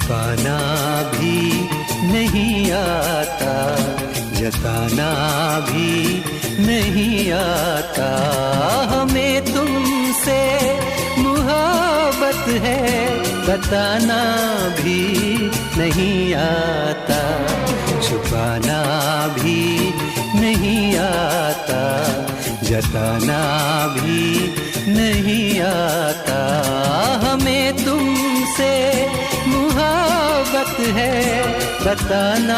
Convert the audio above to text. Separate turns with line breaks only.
छुपाना भी नहीं आता, जताना भी नहीं आता। हमें तुमसे मोहब्बत है, बताना भी नहीं आता, छुपाना भी नहीं आता, जताना भी नहीं आता। हमें तुमसे मोहब्बत है, बताना